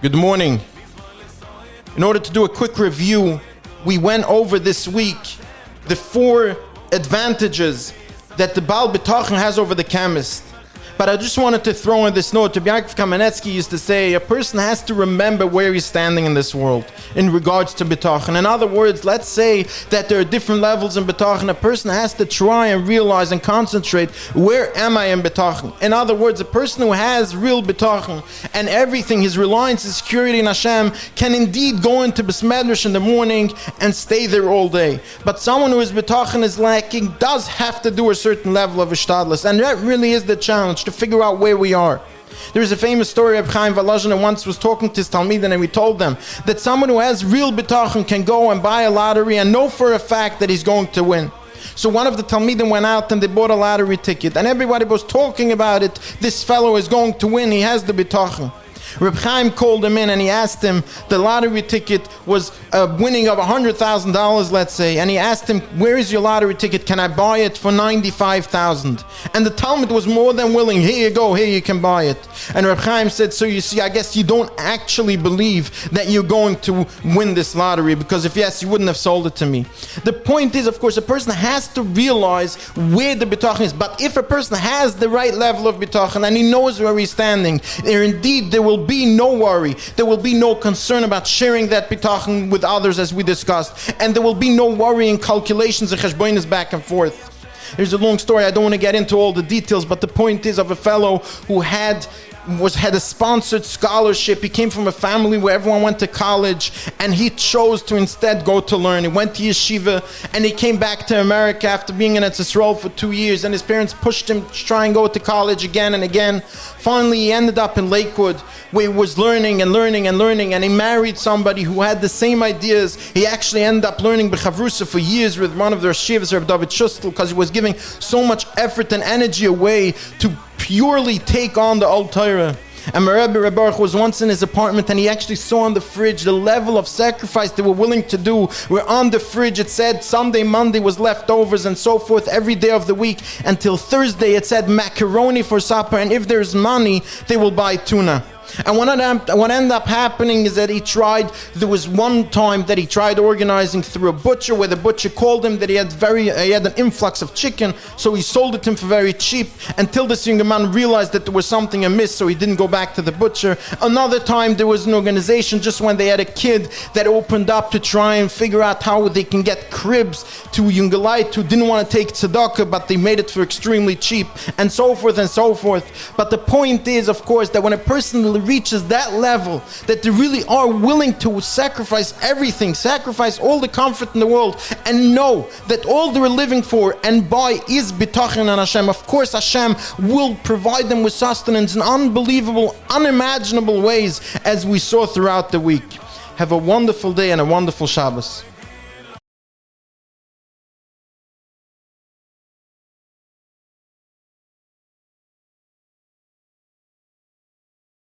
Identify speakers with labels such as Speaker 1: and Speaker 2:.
Speaker 1: Good morning. In order to do a quick review, we went over this week the 4 advantages that the Baal Bitachon has over the chemist. But I just wanted to throw in this note. Yakov Schlesinger used to say, a person has to remember where he's standing in this world in regards to Bitachon. In other words, let's say that there are different levels in Bitachon. A person has to try and realize and concentrate, where am I in Bitachon? In other words, a person who has real Bitachon and everything, his reliance, his security in Hashem, can indeed go into Besmedrish in the morning and stay there all day. But someone whose Bitachon is lacking does have to do a certain level of Ishtadlis. And that really is the challenge, to figure out where we are. There is a famous story of Chaim Volozhin once was talking to his Talmidim, and we told them that someone who has real bitachon can go and buy a lottery and know for a fact that he's going to win. So one of the Talmidim went out and they bought a lottery ticket, and everybody was talking about it. This fellow is going to win, he has the bitachon. Reb Chaim called him in and he asked him, the lottery ticket was a winning of $100,000, let's say, and he asked him, where is your lottery ticket? Can I buy it for $95,000? And the Talmud was more than willing, here you go, here you can buy it. And Reb Chaim said, so you see, I guess you don't actually believe that you're going to win this lottery, because if yes, you wouldn't have sold it to me. The point is, of course, a person has to realize where the bitachon is. But if a person has the right level of bitachon and he knows where he's standing, there will be no worry, there will be no concern about sharing that bitachon with others, as we discussed, and there will be no worrying calculations and cheshbonos back and forth. There's a long story, I don't want to get into all the details, but the point is of a fellow who had a sponsored scholarship. He came from a family where everyone went to college, and he chose to instead go to learn. He went to yeshiva, and he came back to America after being in Eretz Yisrael for 2 years, and his parents pushed him to try and go to college again and again. Finally, he ended up in Lakewood, where he was learning, and he married somebody who had the same ideas. He actually ended up learning B'chavrusa for years with one of their shivas, Reb David Shustel, because he was giving so much effort and energy away to purely take on the old Torah. And my Rebbe Baruch was once in his apartment, and he actually saw on the fridge the level of sacrifice they were willing to do. Where on the fridge it said Sunday, Monday was leftovers and so forth every day of the week, until Thursday it said macaroni for supper, and if there's money they will buy tuna. And what ended up happening is that there was one time that he tried organizing through a butcher, where the butcher called him that he had an influx of chicken, so he sold it to him for very cheap, until this young man realized that there was something amiss, so he didn't go back to the butcher. Another time there was an organization just when they had a kid that opened up to try and figure out how they can get cribs to Yankele who didn't want to take tzedakah, but they made it for extremely cheap, and so forth and so forth. But the point is, of course, that when a person reaches that level, that they really are willing to sacrifice everything, sacrifice all the comfort in the world, and know that all they're living for and by is bitachon and Hashem. Of course, Hashem will provide them with sustenance in unbelievable, unimaginable ways, as we saw throughout the week. Have a wonderful day and a wonderful Shabbos.